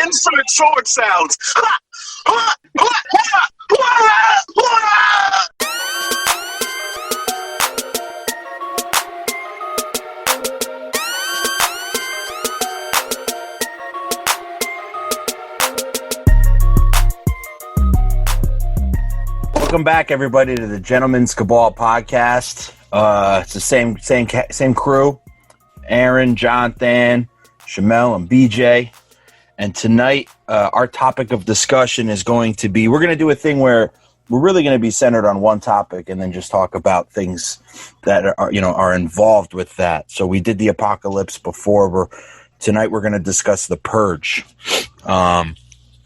Insert sword sounds. Welcome back, everybody, to the Gentleman's Cabal podcast. It's the same crew: Aaron, Jonthan, Shamal, and BJ. And tonight, our topic of discussion is going to be: we're going to do a thing where we're really going to be centered on one topic, and then just talk about things that are involved with that. So we did the apocalypse before. Tonight we're going to discuss the Purge.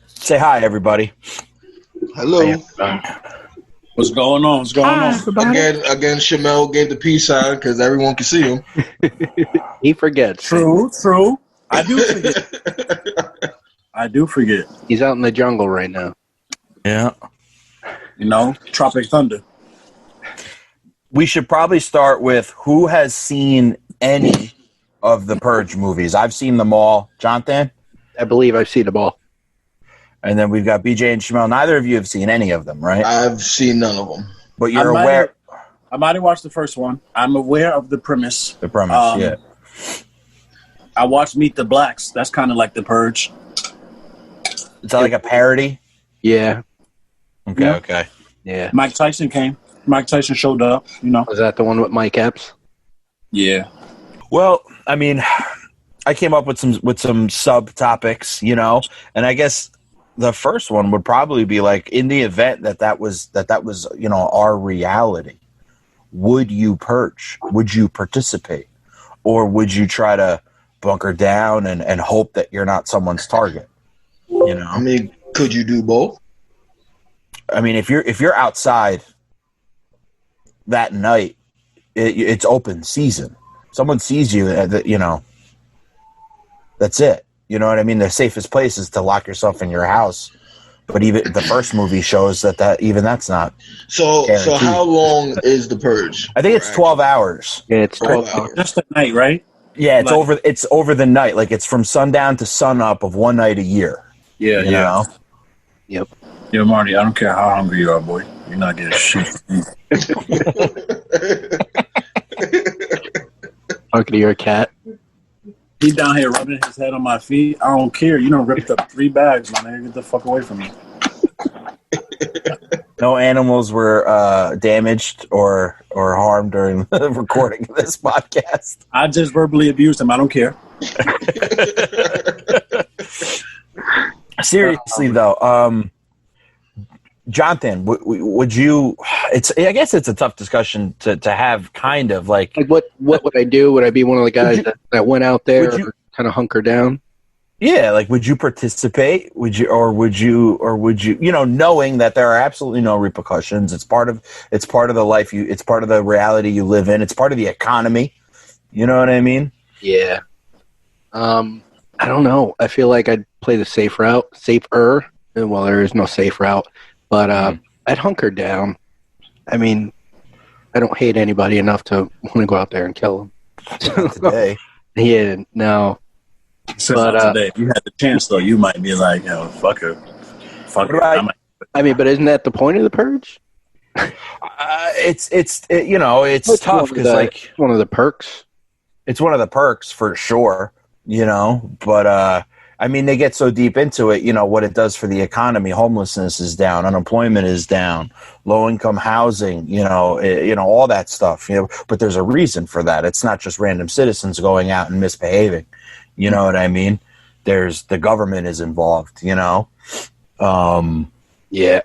Say hi, everybody. Hello. What's going on? Again, Shamal gave the peace sign because everyone can see him. He forgets. True. I do forget. He's out in the jungle right now. Yeah. Tropic Thunder. We should probably start with who has seen any of the Purge movies. I've seen them all. Jonthan? I believe I've seen them all. And then we've got BJ and Shamal. Neither of you have seen any of them, right? I've seen none of them. But you're aware. I might have watched the first one. I'm aware of the premise. Yeah. I watched Meet the Blacks. That's kind of like the Purge. Is that like a parody? Yeah. Okay. Yeah. Mike Tyson came. Mike Tyson showed up, Was that the one with Mike Epps? Yeah. Well, I mean, I came up with some subtopics, and I guess the first one would probably be like, in the event that was our reality, would you purge? Would you participate? Or would you try to bunker down and hope that you're not someone's target? I mean, could you do both? I mean, if you're outside that night, it's open season. Someone sees you, that's it. You know what I mean? The safest place is to lock yourself in your house. But even the first movie shows that even that's not. So how long is the Purge? I think it's 12 hours. Yeah, it's 12 hours. Just a night, right? Yeah, it's over the night. Like, it's from sundown to sunup of one night a year. Yeah, you know? Yep. Yo, Marty, I don't care how hungry you are, boy. You're not getting shit. Talking to your cat. He's down here rubbing his head on my feet. I don't care. You done ripped up 3 bags, my nigga. Get the fuck away from me. No animals were damaged or harmed during the recording of this podcast. I just verbally abused him. I don't care. Seriously, though, Jonthan, would you? I guess it's a tough discussion to have. Kind of like what would I do? Would I be one of the guys that went out there, kind of hunker down? Yeah, like, would you participate? Would you, knowing that there are absolutely no repercussions? It's part of the life it's part of the reality you live in. It's part of the economy. You know what I mean? Yeah. I don't know. I feel like I'd play the safer. Well, there is no safe route, but I'd hunker down. I mean, I don't hate anybody enough to want to go out there and kill them. Today. Yeah, no. Today, if you had the chance, though, you might be like, fuck her. Fuck her. I mean, but isn't that the point of the Purge? It's tough because, like, one of the perks. It's one of the perks for sure, but I mean, they get so deep into it, what it does for the economy. Homelessness is down, unemployment is down, low-income housing, all that stuff. But there's a reason for that. It's not just random citizens going out and misbehaving. You know what I mean? The government is involved. Yeah, I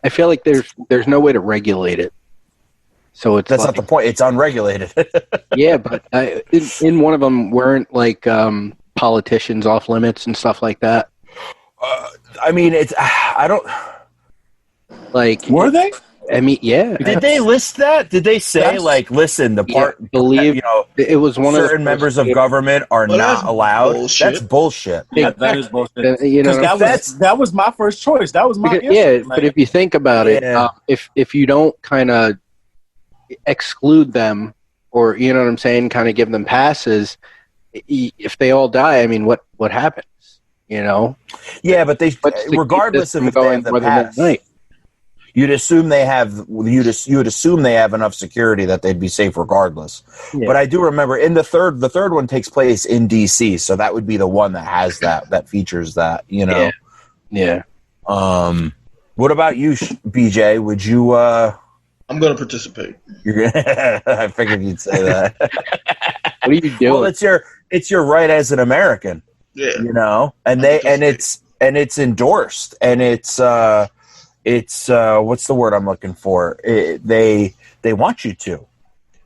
feel like there's no way to regulate it. So that's not the point. It's unregulated. Yeah, but in one of them weren't like politicians off limits and stuff like that. I mean, I don't like. Were they? I mean, yeah. Did they list that? Did they say listen, the part believe it was one certain of members of government are not allowed? Bullshit. That's bullshit. Yeah, that is bullshit. That was my first choice. That was my answer. Yeah, but if you think about it, if you don't kind of exclude them, or you know what I'm saying, kind of give them passes, if they all die, I mean, what happens? you know. Yeah, but What's to regardless keep of this if they from have the going more than pass, that night? you'd assume they have. You would assume they have enough security that they'd be safe regardless. Yeah. But I do remember in the third one takes place in DC, so that would be the one that has that features that, you know. Yeah. What about you, BJ? Would you? I'm gonna participate. You're gonna. I figured you'd say that. What are you doing? Well, it's your right as an American, Yeah. you know, and I'll it's endorsed, and it's what's the word I'm looking for? They want you to.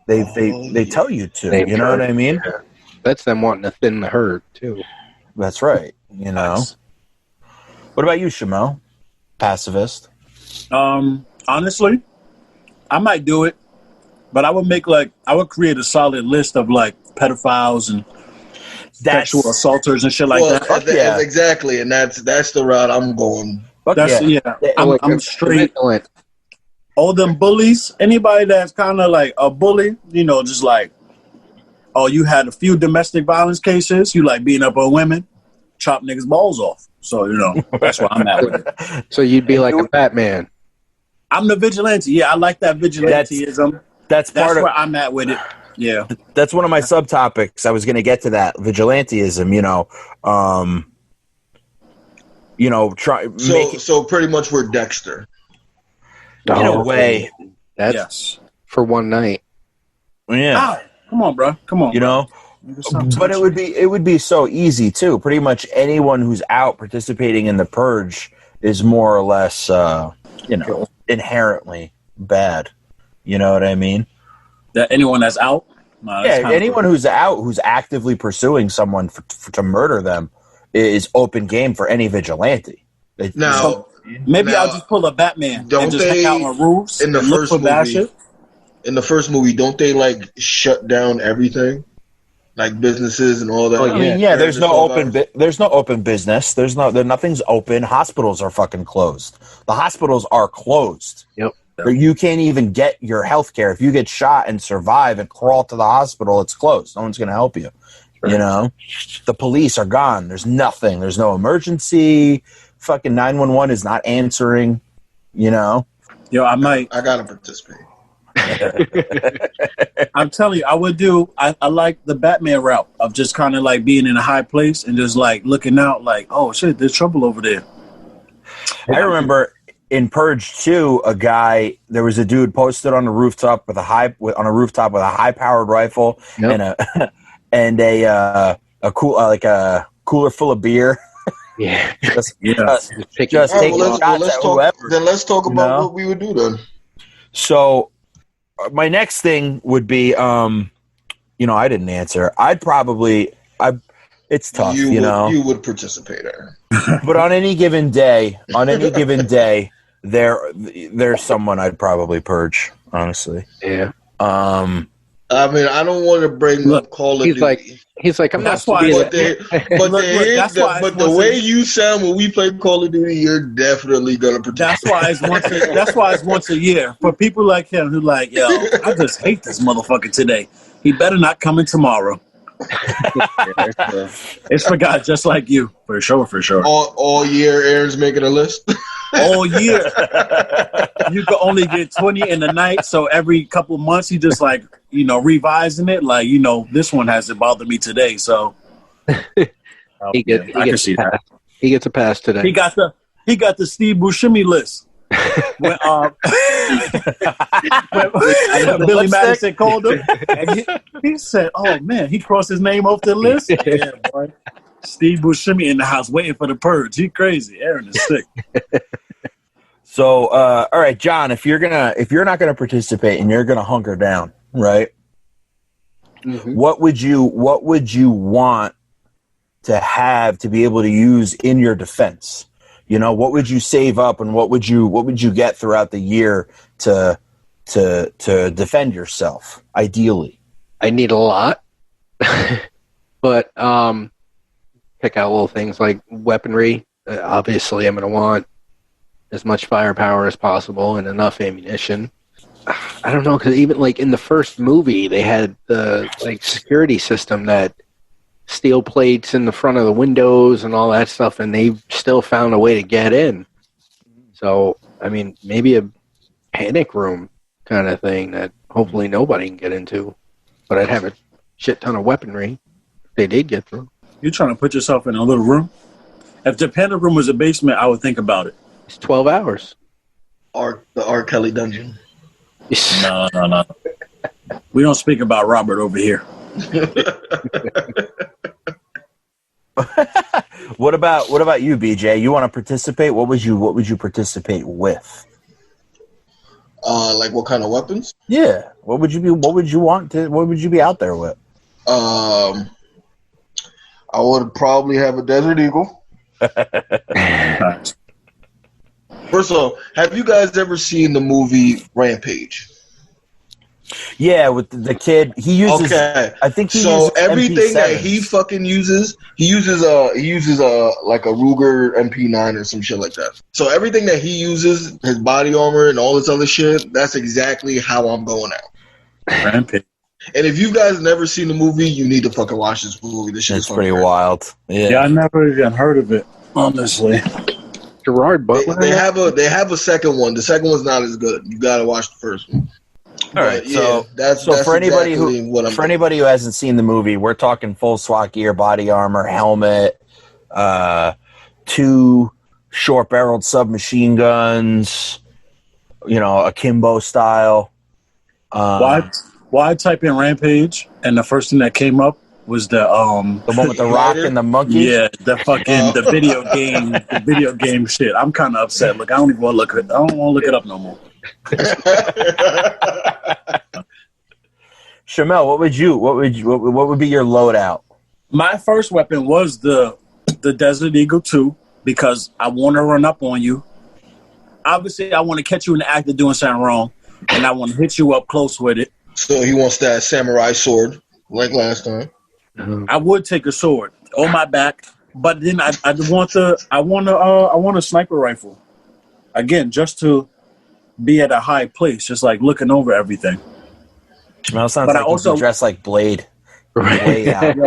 They tell you to. Named You know what her. I mean? Yeah. That's them wanting to thin the herd too. That's right. You know. Nice. What about you, Shamal? Pacifist. Honestly, I might do it, but I would create a solid list of like pedophiles and sexual assaulters and shit like that. Yeah. Exactly, and that's the route I'm going. That's I'm straight. All them bullies, anybody that's kind of like a bully, you know, just like, oh, you had a few domestic violence cases, you like beating up on women, chop niggas' balls off. So, you know, that's where I'm at with it. So you'd be like a Batman. I'm the vigilante. Yeah, I like that vigilanteism. That's where I'm at with it. Yeah. That's one of my subtopics. I was going to get to that. Vigilanteism, So pretty much we're Dexter. In a way. That's for one night. Yeah. Ah, come on, bro. Come on. You know? But it would be so easy too. Pretty much anyone who's out participating in the Purge is more or less, inherently bad. You know what I mean? That anyone that's out? Anyone who's out, who's actively pursuing someone to murder them, is open game for any vigilante. Maybe I'll just pull a Batman and just hang out on roofs in the and look first for bad movie? shit. In the first movie, don't they like shut down everything, like businesses and all that? I mean, there's no open business. Nothing's open. Hospitals are fucking closed. The hospitals are closed. Yep. You can't even get your health care. If you get shot and survive and crawl to the hospital, it's closed. No one's going to help you. Right. You know, the police are gone. There's nothing. There's no emergency. Fucking 911 is not answering. You know. Yo, I gotta participate. I'm telling you, I would do. I like the Batman route of just kind of like being in a high place and just like looking out, like, oh shit, there's trouble over there. I remember in Purge 2, there was a dude posted on a rooftop with a high-powered rifle and a cooler full of beer. Yeah, just taking shots at whoever. Then let's talk about what we would do then. So, my next thing would be, I didn't answer. It's tough, You would participate, Aaron. But on any given day, there's someone I'd probably purge, honestly. Yeah. I mean, I don't want to bring up Call of Duty. He's like, I'm not. But the way you sound when we play Call of Duty, you're definitely gonna participate. That's why it's once a year for people like him who like, yo, I just hate this motherfucker today. He better not come in tomorrow. It's for guys just like you, for sure. All year, Aaron's making a list. All year, you can only get 20 in the night. So every couple of months, he just like revising it. Like this one hasn't bothered me today. So he gets a pass today. He got the Steve Buscemi list. When Billy Madison called him, and he said, "Oh man, he crossed his name off the list." Yeah, boy. Steve Buscemi in the house waiting for the Purge. He crazy. Aaron is sick. So, all right, John, if you're not gonna participate and you're gonna hunker down, right? Mm-hmm. What would you want to have to be able to use in your defense? What would you save up, and what would you get throughout the year to defend yourself? Ideally, I need a lot, but pick out little things like weaponry. Obviously, I'm going to want as much firepower as possible and enough ammunition. I don't know, because even like in the first movie, they had the security system that steel plates in the front of the windows and all that stuff, and they still found a way to get in. So, I mean, maybe a panic room kind of thing that hopefully nobody can get into. But I'd have a shit ton of weaponry if they did get through. You're trying to put yourself in a little room? If the panic room was a basement, I would think about it. It's 12 hours. The R. Kelly dungeon. No. We don't speak about Robert over here. What about you, BJ? You want to participate? What would you participate with? Like what kind of weapons? Yeah. What would you be out there with? I would probably have a Desert Eagle. First of all, have you guys ever seen the movie Rampage? Yeah, with the kid, he uses. Okay, I think he so uses everything that MP7s. he fucking uses, he uses like a Ruger MP9 or some shit like that. So everything that he uses, his body armor and all this other shit, that's exactly how I'm going out. Rampage. And if you guys never seen the movie, you need to fucking watch this movie. This shit is It's pretty fucking wild. Yeah, I never even heard of it, honestly. Gerard Butler. They have a second one. The second one's not as good. You gotta watch the first one. All right, yeah, that's for anybody exactly anybody who hasn't seen the movie, we're talking full SWAT gear, body armor, helmet, 2 short-barreled submachine guns, akimbo style. Why type in Rampage and the first thing that came up was the one with the rock and the monkey. Yeah, the video game shit. I'm kind of upset. Look, I don't even want to look it. I don't want to look it up no more. Shamal, what would be your loadout? My first weapon was the Desert Eagle 2 because I want to run up on you. Obviously, I want to catch you in the act of doing something wrong, and I want to hit you up close with it. So he wants that samurai sword like last time. I would take a sword on my back, but then I want a sniper rifle again, just to be at a high place, just like looking over everything. Shamal sounds like you dress like Blade. Way out.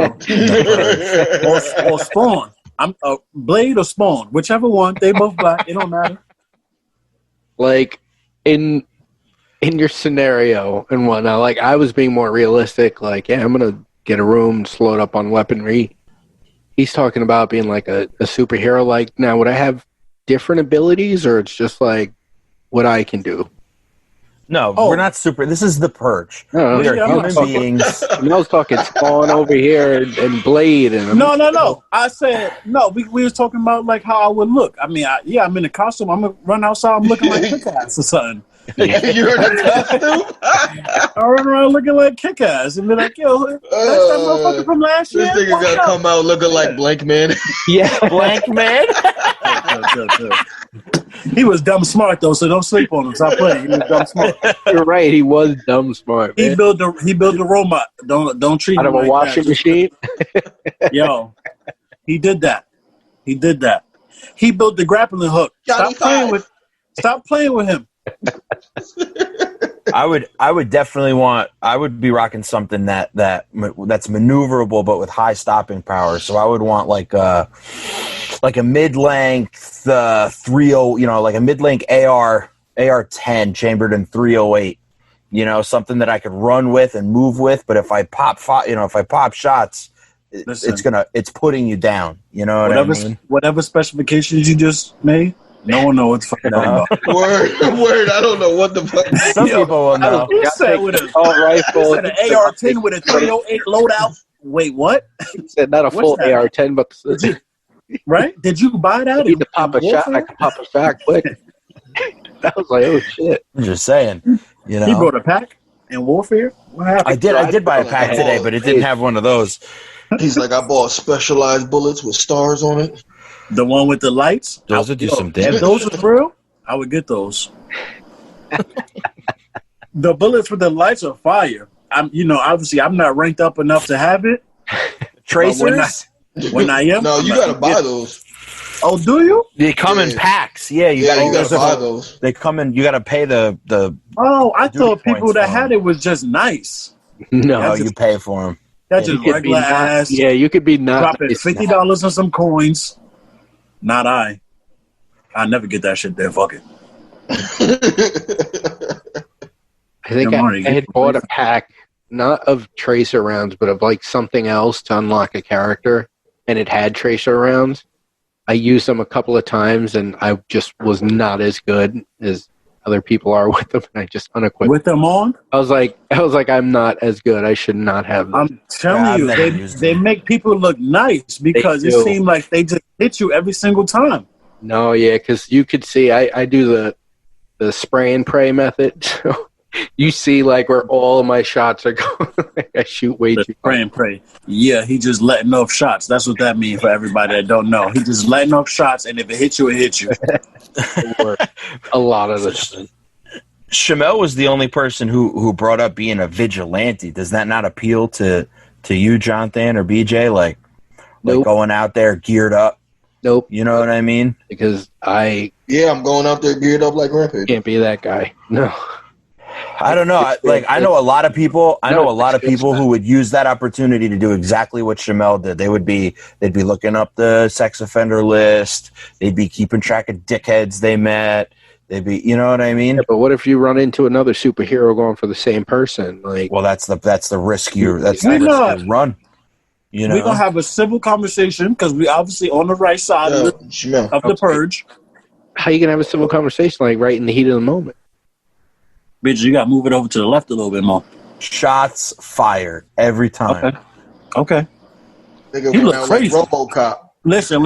or Spawn. I'm Blade or Spawn, whichever one. They both black. It don't matter. Like in your scenario and whatnot, like I was being more realistic. Like, yeah, I'm gonna get a room, just load up on weaponry. He's talking about being like a superhero. Like, now would I have different abilities, or it's just like what I can do? No, we're not super. This is the Purge. No, we are human beings. I was talking Spawn over here and Blade. And No. I said, no, we was talking about like how I would look. I mean, I'm in a costume. I'm going to run outside. I'm looking like Kick-Ass or something. You're in a costume? I run around looking like Kick-Ass and be like, yo, that's that motherfucker from last year? This nigga going to come out looking like Blank Man. Yeah, Blank Man. He was dumb smart though, so don't sleep on him. Stop playing. He was dumb smart. You're right. He was dumb smart. Man. He built the robot. Don't treat him out of like a washing machine. Yo, he did that. He built the grappling hook. Stop playing with him. I would definitely I would be rocking something that's maneuverable but with high stopping power. So I would want like a mid-length 30, like a mid-length AR-10 chambered in 308. Something that I could run with and move with, but if I pop shots, it's putting you down. You know what I mean? Whatever specifications you just made, no one knows what the fuck you're talking about. Word, I don't know what the fuck. Some people will know. You said with an AR-10 with a 308 loadout. Wait, what? He said not a full AR-10, but right? Did you buy that? I need to pop a shot. I can pop a shot quick. I was like, oh shit! I'm just saying. He brought a pack in Warfare. What happened? I did buy a pack today, but it didn't have one of those. He's like, I bought specialized bullets with stars on it. The one with the lights? Those would do some damage. If those are real, I would get those. The bullets with the lights are fire. Obviously I'm not ranked up enough to have it. Tracers? When I am. No, you gotta buy those. Oh, do you? They come in packs. Yeah, you gotta buy those. They come in. You gotta pay the. Oh, I thought people that had it was just nice. No, you pay for them. That's just regular ass. Yeah, you could be not dropping $50 on some coins. Not I. I never get that shit there. Fuck it. I think I had bought a pack, not of tracer rounds, but of like something else to unlock a character, and it had tracer rounds. I used them a couple of times, and I just was not as good as other people are with them, and I just unequipped. With them on? I was like, I'm not as good. I should not have them. I'm telling you, they make people look nice because it seemed like they just hit you every single time. No, yeah, because you could see I do the spray and pray method. So you see like where all of my shots are going. I shoot way too spray and pray. Yeah, he just letting off shots. That's what that means for everybody that don't know. He just letting off shots, and if it hits you, it hits you. A lot of the Shamal was the only person who brought up being a vigilante. Does that not appeal to you, Jonthan or BJ? Like going out there geared up? Nope. You know what I mean? Because I'm going out there geared up like Rampage. Can't be that guy. No. I don't know. I know a lot of people. Who would use that opportunity to do exactly what Shamal did. They'd be looking up the sex offender list. They'd be keeping track of dickheads they met. They'd be, you know what I mean? Yeah, but what if you run into another superhero going for the same person? Like, well, that's the risk you run. You know, we're gonna have a civil conversation because we obviously on the right side of the purge. How you gonna have a civil conversation like right in the heat of the moment? Bitch, you gotta move it over to the left a little bit more. Shots fired every time. Okay. You look crazy. Like RoboCop. Listen.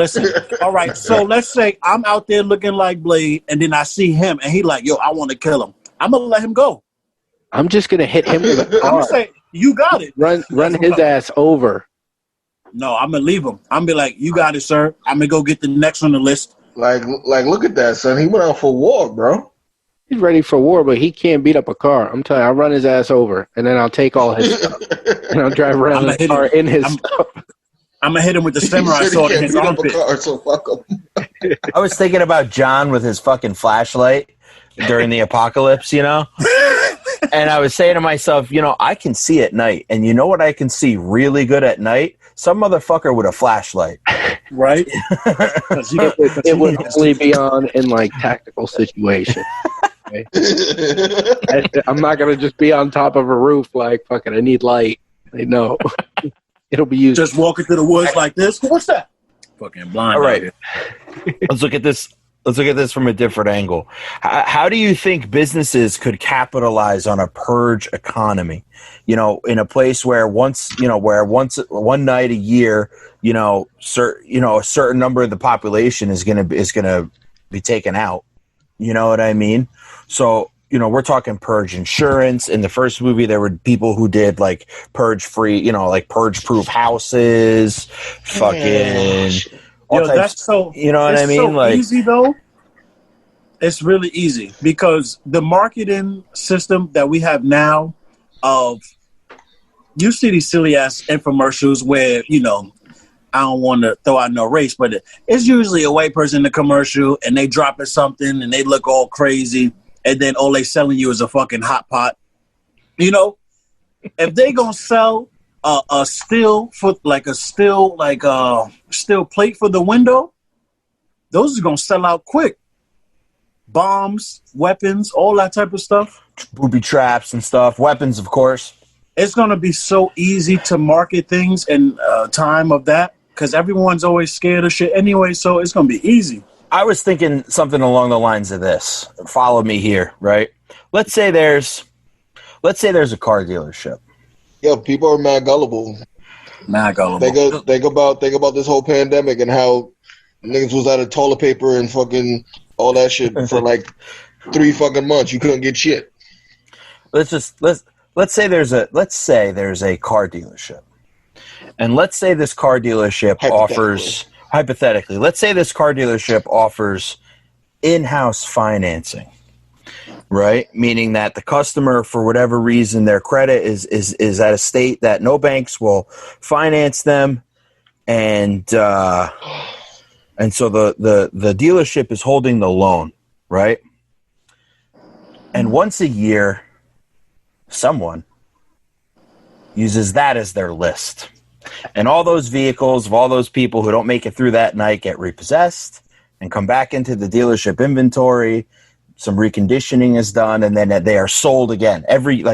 All right, so let's say I'm out there looking like Blade, and then I see him, and he like, yo, I want to kill him. I'm gonna let him go. I'm just gonna hit him with a car. I'm gonna say, you got it. Run his ass over. No, I'm gonna leave him. I'm gonna be like, you got it, sir. I'm gonna go get the next on the list. Like, look at that, son. He went out for war, bro. He's ready for war, but he can't beat up a car. I'm telling you, I'll run his ass over, and then I'll take all his stuff, and I'll drive around the car in his stuff. I'm gonna hit him with the samurai sword in his armpit. So fuck him. I was thinking about John with his fucking flashlight during the apocalypse, you know? And I was saying to myself, you know, I can see at night. And you know what I can see really good at night? Some motherfucker with a flashlight. Right? It would only be on in, like, tactical situations. Okay? I'm not going to just be on top of a roof like, fucking, I need light. No. It'll be used. Just walking through the woods like this? What's that? Fucking blind. All right. Let's look at this. Let's look at this from a different angle. How do you think businesses could capitalize on a purge economy? You know, in a place where one night a year, a certain number of the population is gonna be taken out. You know what I mean? So, you know, we're talking purge insurance. In the first movie, there were people who did like purge free, like purge proof houses, fucking. That's so. You know what I mean? So like easy though. It's really easy because the marketing system that we have now, you see these silly ass infomercials where I don't want to throw out no race, but it's usually a white person in the commercial and they dropping something and they look all crazy. And then all they selling you is a fucking hot pot. If they gonna sell a steel plate for the window, those are gonna sell out quick. Bombs, weapons, all that type of stuff. Booby traps and stuff. Weapons, of course. It's gonna be so easy to market things in time of that because everyone's always scared of shit anyway. So it's gonna be easy. I was thinking something along the lines of this. Follow me here, right? Let's say there's a car dealership. Yeah, people are mad gullible. Mad gullible. Think about this whole pandemic and how niggas was out of toilet paper and fucking all that shit for like 3 fucking months. You couldn't get shit. Let's say there's a car dealership, and let's say this car dealership offers. Hypothetically, let's say this car dealership offers in-house financing, right? Meaning that the customer, for whatever reason, their credit is at a state that no banks will finance them, and so the dealership is holding the loan, right? And once a year, someone uses that as their list. And all those vehicles of all those people who don't make it through that night get repossessed and come back into the dealership inventory. Some reconditioning is done, and then they are sold again.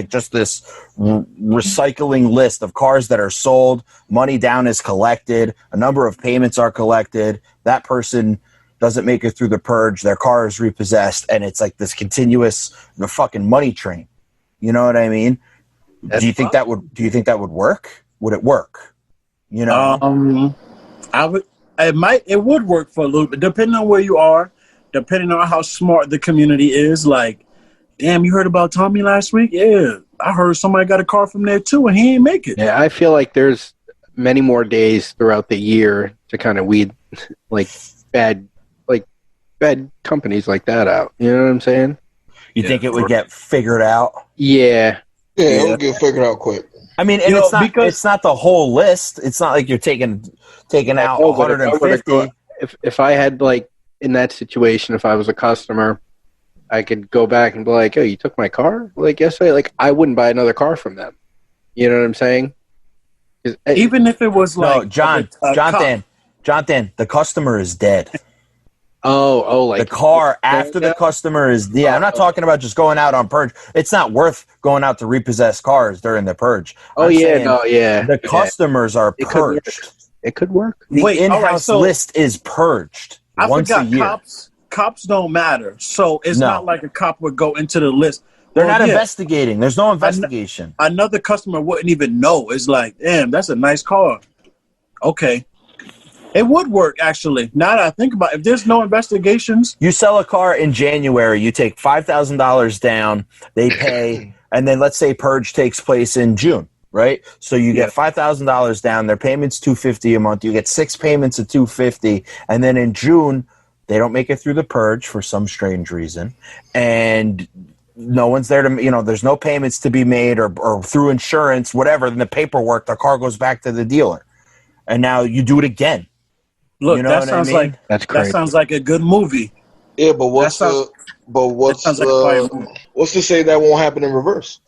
Just this recycling list of cars that are sold, money down is collected, a number of payments are collected. That person doesn't make it through the purge, their car is repossessed, and it's like this continuous fucking money train. You know what I mean? Do you think that would work? Would it work? You know? It would work for a little bit, depending on where you are. Depending on how smart the community is, like, damn, you heard about Tommy last week? Yeah, I heard somebody got a car from there too, and he ain't make it. Yeah, I feel like there's many more days throughout the year to kind of weed bad companies like that out. You know what I'm saying? You think it would get figured out? Yeah. Yeah, it would get figured out quick. I mean, and it's not the whole list. It's not like you're taking out 150. If I had in that situation, if I was a customer, I could go back and be like, "Oh, you took my car?" Yesterday, I wouldn't buy another car from them. You know what I'm saying? Even if it was Jonthan, the customer is dead. The car after the customer is. Yeah, I'm not talking about just going out on purge. It's not worth going out to repossess cars during the purge. The customers are purged. It could work. The in-house list is purged. Once a year. Cops don't matter. So it's not like a cop would go into the list. They're not investigating. There's no investigation. Another customer wouldn't even know. It's like, damn, that's a nice car. Okay. It would work, actually. Now that I think about it, if there's no investigations. You sell a car in January, you take $5,000 down, they pay, and then let's say purge takes place in June. Right, so you get $5,000 down. Their payment's $250 a month. You get 6 payments of $250, and then in June they don't make it through the purge for some strange reason, and no one's there to there's no payments to be made or through insurance, whatever. Then the paperwork, the car goes back to the dealer, and now you do it again. Look, that sounds that's crazy. That sounds like a good movie. Yeah, but what's to say that won't happen in reverse?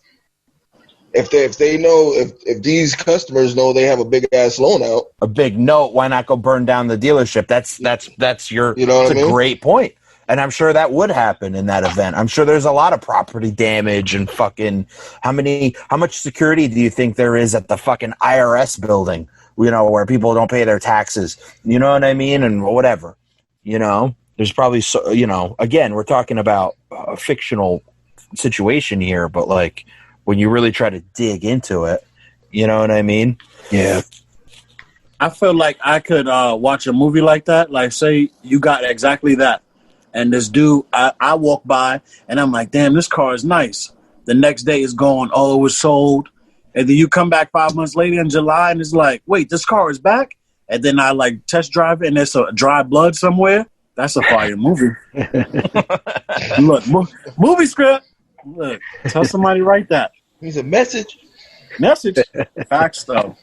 If they know if these customers know they have a big ass loan out, a big note, why not go burn down the dealership? That's your. You know what I mean? A great point, and I'm sure that would happen in that event. I'm sure there's a lot of property damage and fucking how much security do you think there is at the fucking IRS building? Where people don't pay their taxes. You know what I mean? And whatever. There's probably again, we're talking about a fictional situation here, but when you really try to dig into it, you know what I mean? Yeah. I feel like I could watch a movie like that. Like, say you got exactly that. And this dude, I walk by, and I'm like, damn, this car is nice. The next day it's gone. Oh, it was sold. And then you come back 5 months later in July, and it's like, wait, this car is back? And then I, test drive it, and there's a dry blood somewhere. That's a fire movie. Look, movie script. Look, tell somebody write that. He's a message. Facts, though.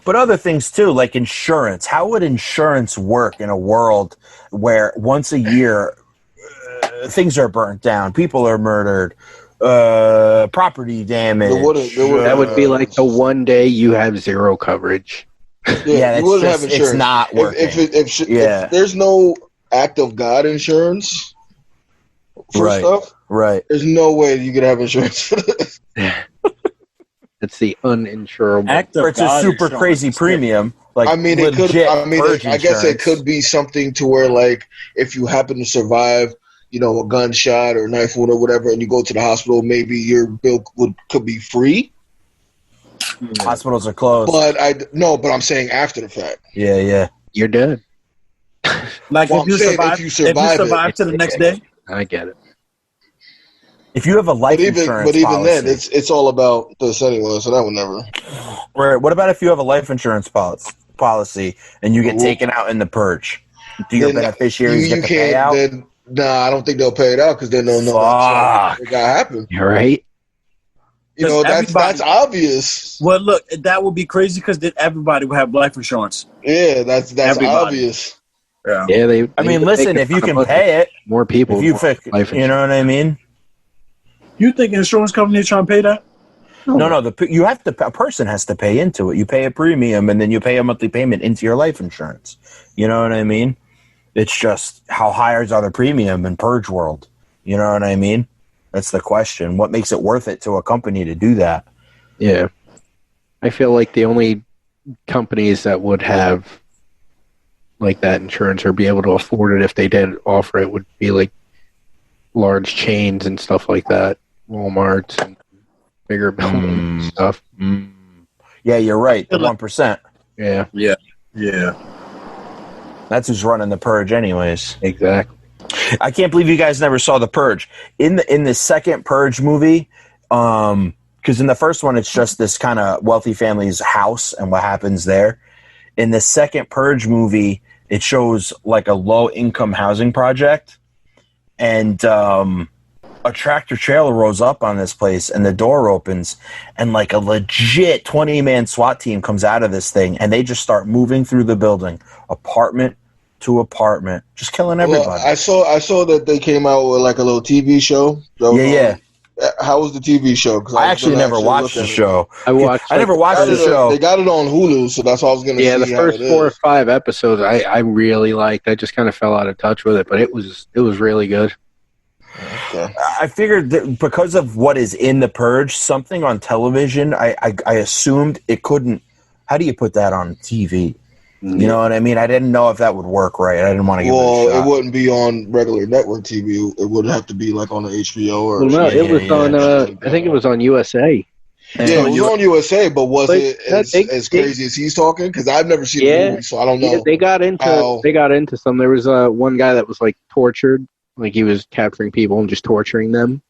But other things, too, like insurance. How would insurance work in a world where once a year things are burnt down, people are murdered, property damage? That would be like the one day you have zero coverage. Yeah, you wouldn't have insurance. It's not working. If there's no act of God insurance for stuff, right? There's no way you could have insurance for this. It's the uninsurable. It's a super crazy premium. I guess it could be something to where, if you happen to survive, a gunshot or knife wound or whatever, and you go to the hospital, maybe your bill could be free. Hospitals are closed. But I'm saying after the fact. Yeah. You're dead. If you survive to the next day. I get it. If you have a life insurance but even policy, then, it's all about this anyway, so that would never. Right. What about if you have a life insurance policy and you get taken out in the purge? Do your beneficiaries get the payout? I don't think they'll pay it out because they don't know that's what got happened. You're right. That's obvious. Well, look, that would be crazy because then everybody would have life insurance. Yeah, that's obvious. Yeah. Listen, if you can pay it, more people. You know what I mean? You think insurance company trying to pay that? No. A person has to pay into it. You pay a premium, and then you pay a monthly payment into your life insurance. You know what I mean? It's just how high is the premium in Purge world? You know what I mean? That's the question. What makes it worth it to a company to do that? Yeah. I feel like the only companies that would have like that insurance or be able to afford it if they did offer it would be like large chains and stuff like that. Walmart's and bigger buildings and stuff. Yeah, you're right. The 1%. Yeah. That's who's running the Purge anyways. Exactly. I can't believe you guys never saw the Purge. In the second Purge movie, because in the first one it's just this kind of wealthy family's house and what happens there. In the second Purge movie, it shows like a low income housing project, and a tractor trailer rolls up on this place, and the door opens, and like a legit 20-man SWAT team comes out of this thing, and they just start moving through the building, apartment to apartment, just killing everybody. Well, I saw that they came out with like a little TV show. So, Yeah. How was the TV show? Because I actually never watched the show. I never watched the show. They got it on Hulu, so that's why I was going to see. Yeah, the first 4 or 5 episodes I really liked. I just kind of fell out of touch with it, but it was really good. Okay. I figured that because of what is in the Purge, something on television, I assumed it couldn't. How do you put that on TV? You know what I mean? I didn't know if that would work right. I didn't want to give it a shot. It wouldn't be on regular network TV. It would have to be like on the HBO or. Well, no, it was on. I think it was on USA. Yeah, it was on USA, but was it as crazy as he's talking? Because I've never seen the movie, so I don't know. Yeah, they got into some. There was one guy that was like tortured, like he was capturing people and just torturing them,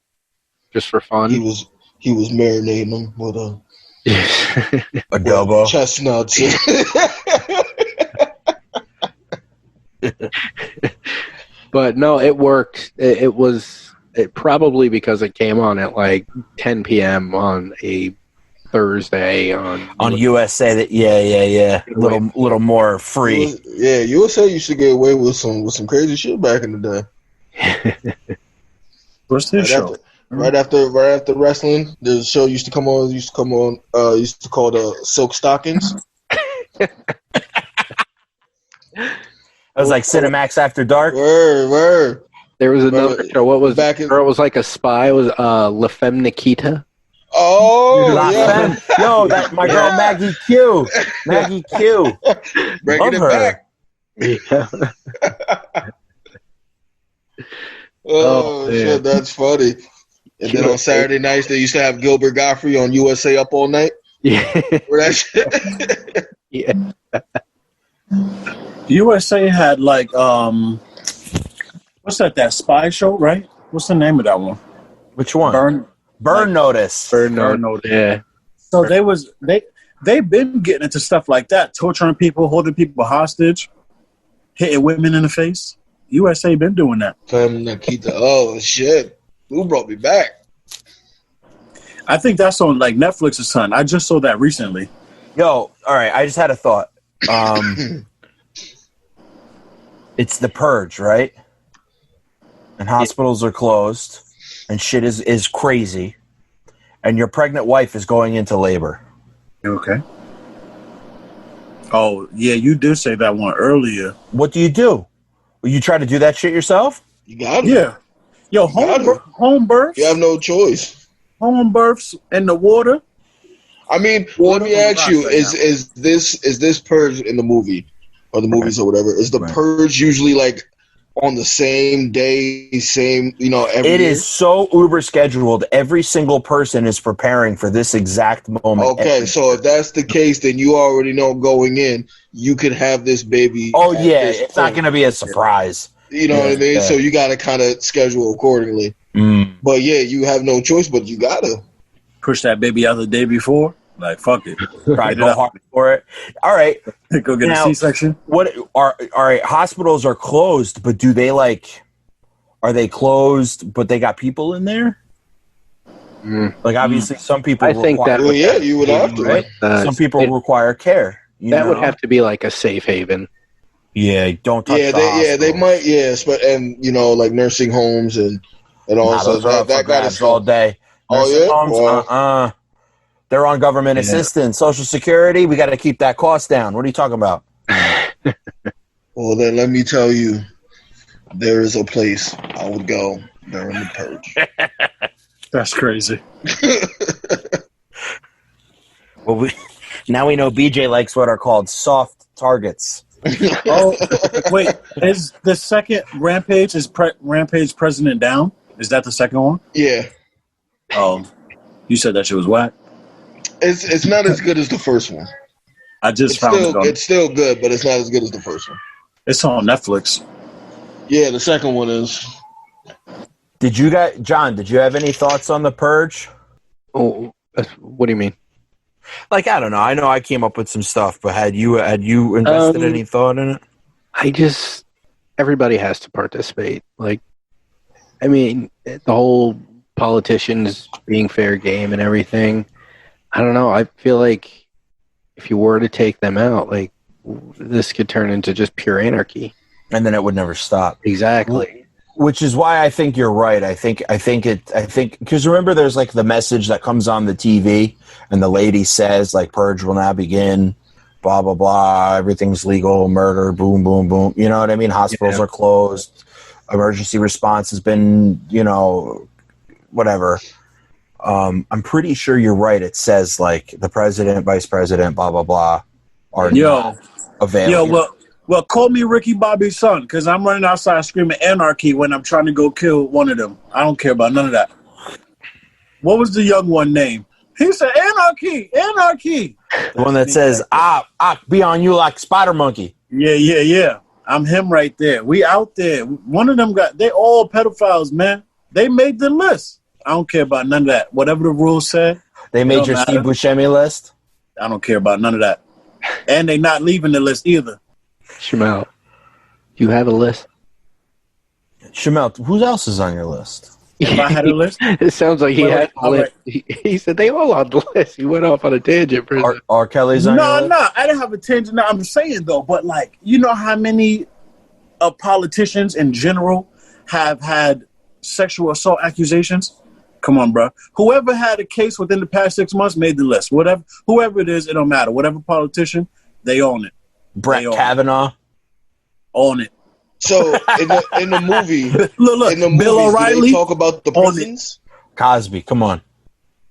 just for fun. He was marinating them with adobo, chestnuts. But no, it worked. It probably because it came on at like 10 p.m. on a Thursday on USA. That yeah. Little more free. USA used to get away with some crazy shit back in the day. What's this show? Right after wrestling, the show used to come on. Used to call the Silk Stockings. It was like Cinemax After Dark. Word. There was another show. What was it? It was like a spy. It was La Femme Nikita. Oh, La Femme. Yo, my girl Maggie Q. Maggie Q. Bringing it back. Yeah. Oh shit, that's funny. And then on Saturday nights, they used to have Gilbert Gottfried on USA Up All Night. Yeah. For that shit. Yeah. USA had like what's that spy show, right? What's the name of that one? Which one? Burn Notice. Burn Notice. Yeah. So they've been getting into stuff like that, torturing people, holding people hostage, hitting women in the face. USA been doing that. Nikita. Oh shit. Who brought me back? I think that's on like Netflix or something. I just saw that recently. Yo, all right, I just had a thought. It's the Purge, right? And hospitals are closed, and shit is crazy, and your pregnant wife is going into labor. Okay. Oh, yeah, you did say that one earlier. What do? Will you try to do that shit yourself? You got it. Yeah. Yo, home births. You have no choice. Home births in the water. I mean, let me ask you: is this Purge in the movie or the movies or whatever? Is the Purge usually like on the same day, every It year? is so uber scheduled. Every single person is preparing for this exact moment. Okay, so if that's the case, then you already know going in, you could have this baby. Oh yeah, it's not going to be a surprise. You know what I mean? So you got to kind of schedule accordingly. But yeah, you have no choice, but you got to. Push that baby out the day before, like fuck it. Probably go hard for it. All right, go get a C-section. What all right? Hospitals are closed, but do they are they closed? But they got people in there. Like obviously, some people. I think that. Well, yeah, you would have to. Right? Some people require care. That would have to be like a safe haven. Yeah, don't touch. They might. Yeah, and like nursing homes and all. Those are up for grabs all day. Oh yeah. They're on government assistance, Social Security. We got to keep that cost down. What are you talking about? Well, then let me tell you, there is a place I would go during the purge. That's crazy. Well, now we know BJ likes what are called soft targets. Oh, wait. Is the second Rampage, Rampage President Down? Is that the second one? Yeah. Oh, you said that shit was whack? It's not as good as the first one. I just found it. It's still good, but it's not as good as the first one. It's on Netflix. Yeah, the second one is. John, did you have any thoughts on the Purge? Oh, what do you mean? Like, I don't know. I know I came up with some stuff, but had you invested any thought in it? Everybody has to participate. Like, I mean, the whole politicians being fair game and everything. I don't know. I feel like if you were to take them out, like, this could turn into just pure anarchy. And then it would never stop. Exactly. Which is why I think you're right. I think because remember, there's like the message that comes on the TV, and the lady says like, "Purge will now begin," blah blah blah. Everything's legal, murder, boom boom boom. You know what I mean? Hospitals are closed. Emergency response has been, whatever. I'm pretty sure you're right. It says like the president, vice president, blah blah blah, are not available. Well, call me Ricky Bobby's son, because I'm running outside screaming anarchy when I'm trying to go kill one of them. I don't care about none of that. What was the young one name? He said anarchy, anarchy. The one that says, I be on you like spider monkey. Yeah. I'm him right there. We out there. One of them they all pedophiles, man. They made the list. I don't care about none of that. Whatever the rules said. They made your Steve Buscemi list? I don't care about none of that. And they not leaving the list either. Shamal, you have a list? Shamal, who else is on your list? If I had a list? It sounds like he had a list. He said they all on the list. He went off on a tangent. R. Kelly's on your list? No, I didn't have a tangent. No, I'm saying, though, but, like, you know how many politicians in general have had sexual assault accusations? Come on, bro. Whoever had a case within the past 6 months made the list. Whoever it is, it don't matter. Whatever politician, they own it. Brett Kavanaugh? Own it. So in the movie, look, in the Bill movies, O'Reilly, do they talk about the prisons? Cosby, come on.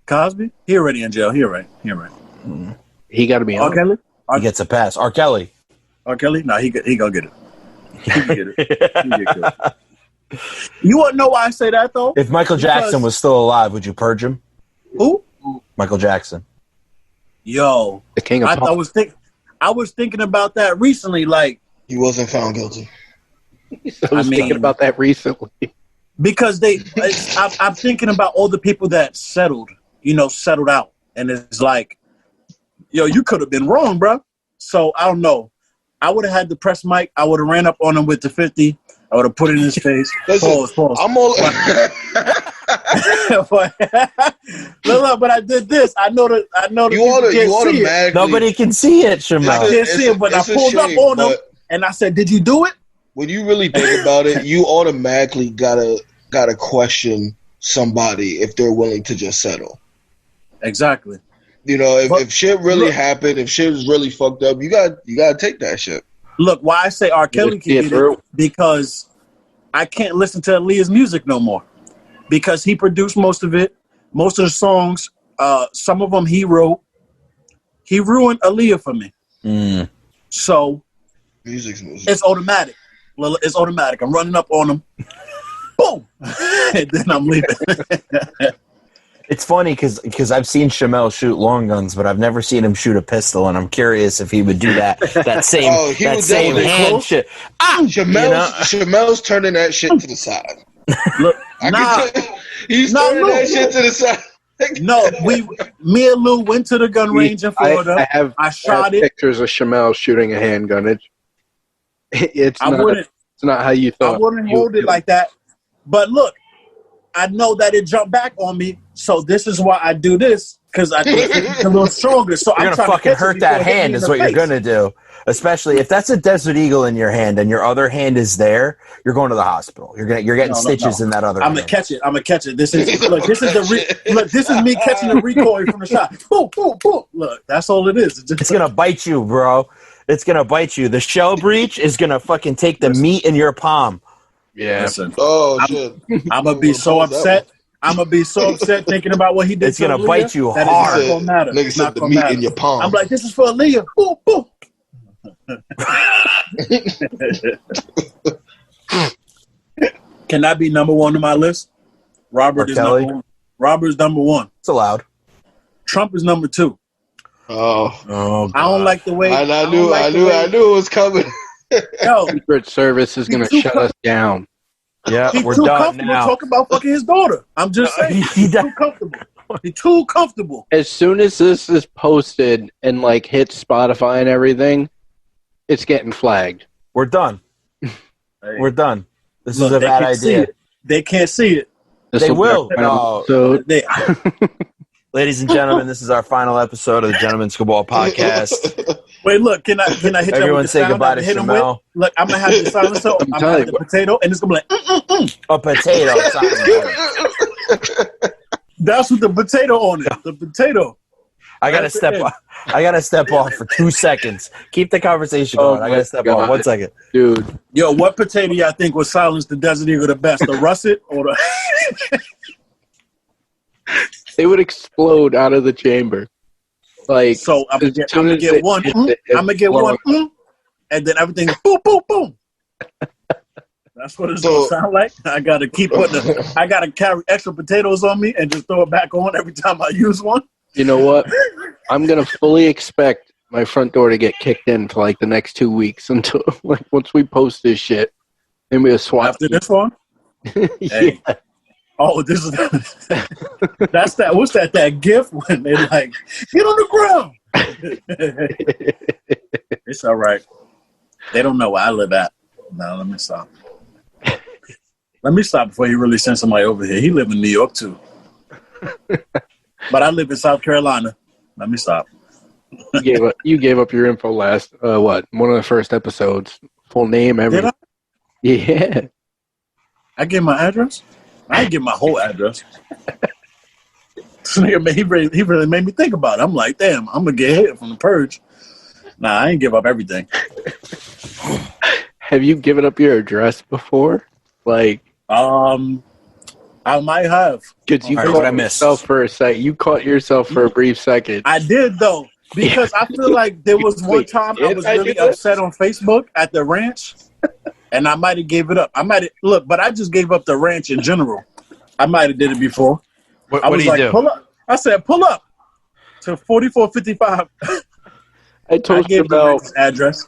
Cosby? He already in jail. He right. He got to be on. R. Kelly? He gets a pass. R. Kelly? No, he gonna get it. He can get it. You want to know why I say that, though? If Michael Jackson was still alive, would you purge him? Who? Michael Jackson. The king of pop. I was thinking about that recently, like... He wasn't found guilty. I was thinking about that recently. Because I'm thinking about all the people that settled out. And it's like, you could have been wrong, bro. So, I don't know. I would have had the press mic. I would have ran up on him with the 50. I would have put it in his face. Listen, Pause. I'm all... Look, but I did this. I know that you automatically... Nobody can see it, Shamal. I can't see it, but I pulled up on him and I said, "Did you do it?" When you really think about it, you automatically gotta question somebody if they're willing to just settle. Exactly. If shit really happened, if shit is really fucked up, you gotta take that shit. Look, why I say R. Kelly can get it, because I can't listen to Aaliyah's music no more. Because he produced most of it. Most of the songs, some of them he wrote. He ruined Aaliyah for me. Mm. Music's So, music. it's automatic. It's automatic. I'm running up on him. Boom! And then I'm leaving. It's funny because I've seen Shamal shoot long guns, but I've never seen him shoot a pistol, and I'm curious if he would do that same hand shit. Shamel's turning that shit to the side. Look, he's turning that shit to the side. No, me and Lou went to the gun range in Florida. I shot it. Pictures of Shamal shooting a handgun. It's not how you thought. I wouldn't hold it like that. But look, I know that it jumped back on me, so this is why I do this. because I think it's a little stronger. So You're I'm gonna trying fucking to hurt that hand, is what you're gonna do. Especially if that's a Desert Eagle in your hand and your other hand is there, you're going to the hospital. You're getting stitches in that other hand. I'm gonna catch it. This is this is me catching the recoil from the shot. Boom, boom, boom. Look, that's all it is. It's gonna bite you, bro. It's gonna bite you. The shell breach is gonna fucking take the meat in your palm. Yeah. Listen, Shit. I'm gonna be so upset. I'm gonna be so upset thinking about what he did. It's gonna bite you hard. It's not gonna matter. Nigga said the meat in your palm. I'm like, this is for Aaliyah. Boom, boom. Can that be number one on my list? Robert is Kelly? number one. Robert's number one. It's allowed. Trump is number two. Oh, I don't like the way. I knew it was coming. Yo, Secret Service is going to shut us down. Yeah, he's we're too done comfortable now. talking about fucking his daughter. I'm just saying, he's too comfortable. He's too comfortable. As soon as this is posted and like hits Spotify and everything, it's getting flagged. We're done. Hey. We're done. This Look, is a they bad can't see idea. it. They can't see it. They will. So Ladies and gentlemen, this is our final episode of the Gentlemen's Cabal podcast. Wait, look, can I hit you Everyone with the say sound goodbye I to hit him Shamal. with? Look, I'm gonna have the silencer. I'm gonna have the potato, and it's gonna be like A potato. That's with the potato on it. The potato. I gotta step off for 2 seconds. Keep the conversation going. I gotta step off. 1 second, dude. Yo, what potato y'all think would silence the Desert Eagle the best? The russet or the? They would explode out of the chamber. Like, so I'm gonna get one. I'm gonna get one, and then everything boom, boom, boom. That's what it's gonna sound like. I gotta keep I gotta carry extra potatoes on me and just throw it back on every time I use one. You know what? I'm gonna fully expect my front door to get kicked in for like the next 2 weeks until like once we post this shit and we swap after this one. Hey. Yeah. Oh, this is that's that. What's that? That GIF when they like get on the ground. It's all right. They don't know where I live at. No, let me stop. Let me stop before you really send somebody over here. He live in New York too, but I live in South Carolina. Let me stop. You gave up your info last one of the first episodes. Full name, everything. Did I? Yeah. I gave my address. I didn't give my whole address. This nigga, he really made me think about it. I'm like, damn, I'm gonna get hit from the Purge. Nah, I ain't give up everything. Have you given up your address before? Like, I might have. Because you caught yourself for a second. You caught yourself for a brief second. I did though, because I feel like there was one time I was really upset on Facebook at the ranch. And I might have gave it up. But I just gave up the ranch in general. I might have did it before. What do you do? Pull up. I said, pull up to 4455. I told Shamal address.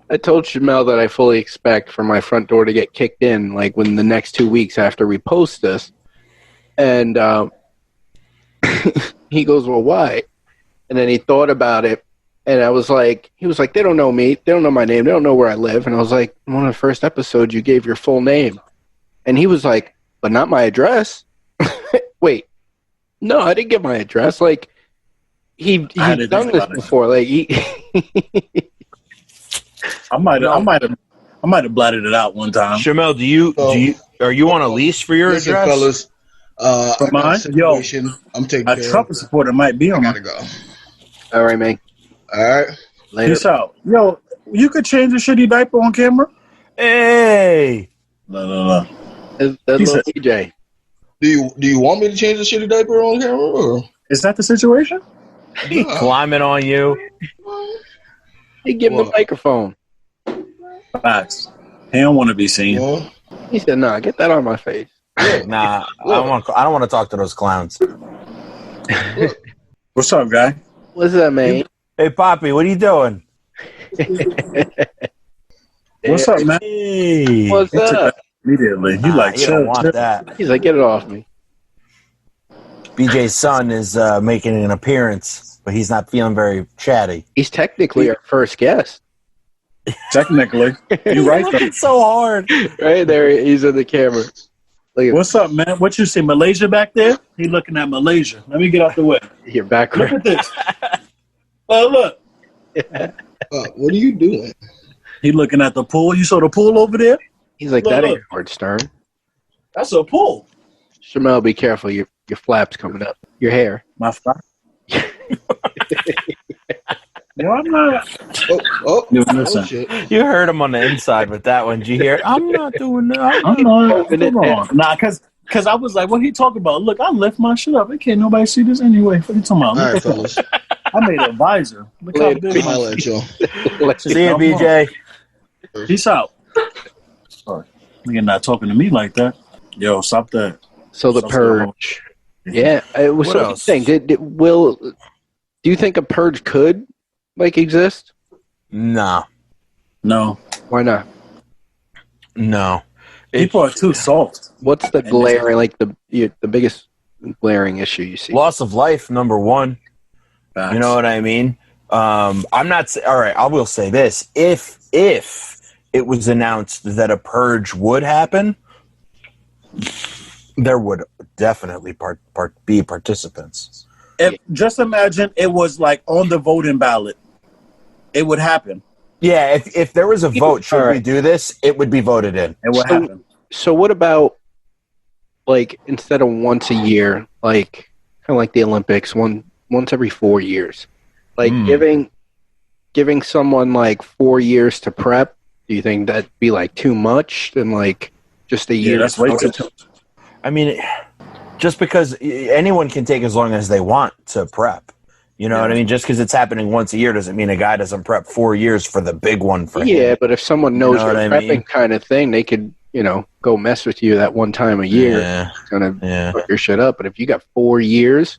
I told Shamal that I fully expect for my front door to get kicked in, like within the next 2 weeks after we post this. And he goes, well, why? And then he thought about it. And he was like, they don't know me. They don't know my name. They don't know where I live. And I was like, in one of the first episodes, you gave your full name. And he was like, but not my address. Wait, no, I didn't give my address. Like, he's done this before. Like, I might have blatted it out one time. Shamal, are you on a lease for your address? Fellas, for mine? Yo, I'm taking a Trump supporter might be on I gotta go. All right, man. All right. Later. Peace out. Yo, you could change a shitty diaper on camera? Hey. No. That's little DJ. Do you want me to change the shitty diaper on camera? Or? Is that the situation? He climbing on you. He give him the microphone. Facts. He don't want to be seen. Yeah. He said, nah, get that on my face. Nah, I don't want to talk to those clowns. What's up, guy? What's up, man? Hey, Poppy, what are you doing? What's up, man? Hey. What's up? Immediately. You like, you don't want that. He's like, get it off me. BJ's son is making an appearance, but he's not feeling very chatty. He's technically our first guest. Technically. You're right, though. It's so hard. Right there, he's in the camera. What's up, man? What you see, Malaysia back there? He looking at Malaysia. Let me get out the way. Your background. Look at this. Oh, look. What are you doing? He looking at the pool. You saw the pool over there? He's like, that ain't Howard Stern. That's a pool. Shamal, be careful. Your flap's coming up. Your hair. My flap? No, I'm not. Shit. You heard him on the inside with that one. Did you hear it? I'm not doing that. I'm not. Come on. Nah, because I was like, what he talking about? Look, I lift my shit up. It can't nobody see this anyway. What are you talking about? All right, fellas. I made a visor. Look how big I'll let y'all. See you, BJ. Peace out. Sorry. You're not talking to me like that. Yo, stop that. So the Purge. Yeah. It was What so else? interesting. Do you think a Purge could exist? No. Why not? No. People are too soft. What's the glaring, the biggest glaring issue you see? Loss of life, number one. Facts. You know what I mean? I'm not. All right, I will say this: if it was announced that a purge would happen, there would definitely be participants. Just imagine it was like on the voting ballot. It would happen. Yeah, if there was a vote, should we do this? It would be voted in. It would happen. So what about, like, instead of once a year, like kind of like the Olympics, once every 4 years, like giving someone like 4 years to prep? Do you think that'd be like too much than like just a year? That's way too much. I mean, just because anyone can take as long as they want to prep. You know what I mean? Just because it's happening once a year doesn't mean a guy doesn't prep 4 years for the big one for him. Yeah, but if someone knows You know you're what I prepping mean? kind of thing, they could, go mess with you that one time a year. Yeah. Kind of fuck your shit up. But if you got 4 years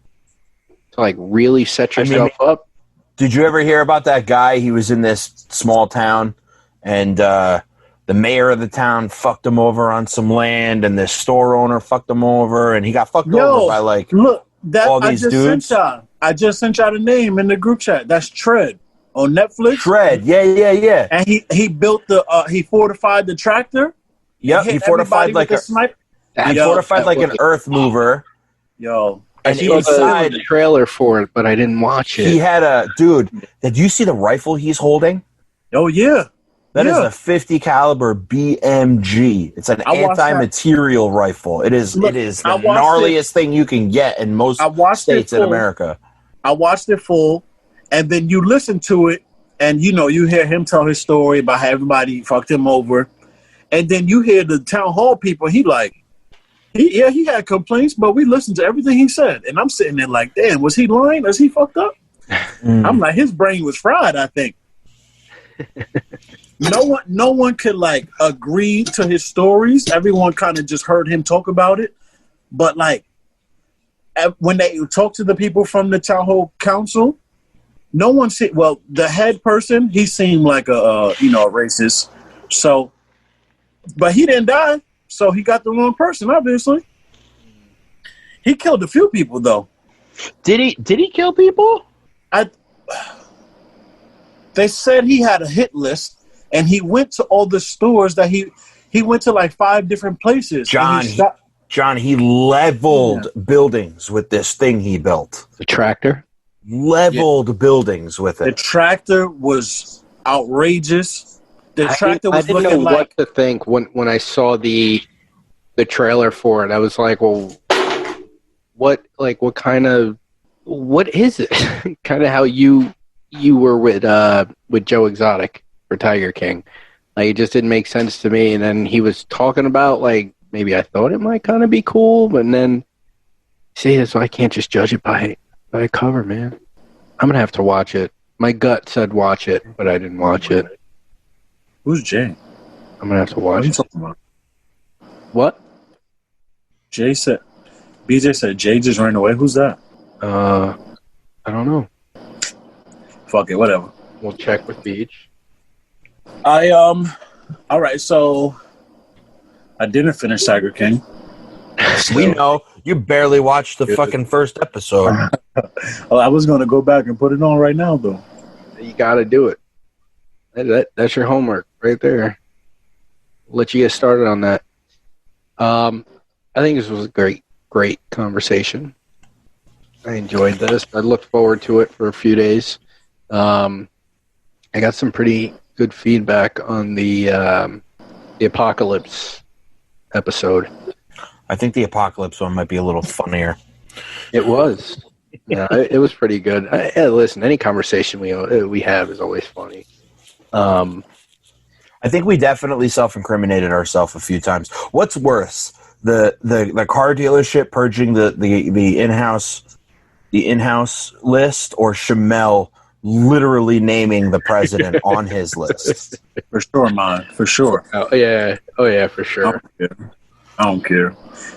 to like really set yourself up. Did you ever hear about that guy? He was in this small town, and the mayor of the town fucked him over on some land, and this store owner fucked him over, and he got fucked over by like all these dudes. I just sent y'all the name in the group chat. That's Tread on Netflix. Tread, yeah. And he built he fortified the tractor. Yep, he fortified like a sniper. He fortified like an earth mover. Yo, and he had the trailer for it, but I didn't watch it. He had a dude. Did you see the rifle he's holding? Oh yeah, that is a 50 caliber BMG. It's an anti-material rifle. It is the gnarliest thing you can get in most states in America. I watched it full, and then you listen to it, and you hear him tell his story about how everybody fucked him over, and then you hear the town hall people. He had complaints, but we listened to everything he said, and I'm sitting there like, damn, was he lying? Is he fucked up? I'm like, his brain was fried, I think. No one could like agree to his stories. Everyone kind of just heard him talk about it, but like when they talk to the people from the town hall council, no one said. Well, the head person, he seemed like a racist. So, but he didn't die, so he got the wrong person. Obviously, he killed a few people though. Did he kill people? They said he had a hit list, and he went to all the stores that he went to like 5 different places. John, he leveled buildings with this thing he built. The tractor? Leveled buildings with it. The tractor was outrageous. The tractor was looking like... I didn't know what to think when I saw the trailer for it. I was like, well, what is it? Kind of how you were with Joe Exotic for Tiger King. Like, it just didn't make sense to me. And then he was talking about, like, maybe I thought it might kind of be cool, but then, see, so I can't just judge it by a cover, man. I'm going to have to watch it. My gut said watch it, but I didn't watch it. Who's Jay? I'm going to have to watch it. What are you talking about? What? BJ said Jay just ran away. Who's that? I don't know. Fuck it, whatever. We'll check with Beach. All right, so I didn't finish Tiger King. We know. You barely watched the fucking first episode. Well, I was going to go back and put it on right now, though. You got to do it. That's your homework right there. Let you get started on that. I I think this was a great conversation. I enjoyed this. I looked forward to it for a few days. I got some pretty good feedback on the apocalypse episode. I think the apocalypse one might be a little funnier. It was. Yeah, it was pretty good. Listen, any conversation we have is always funny. I think we definitely self-incriminated ourselves a few times. What's worse, the car dealership purging the in-house list, or Shamal literally naming the president on his list? For sure, man. For sure. Oh yeah, for sure. I don't care.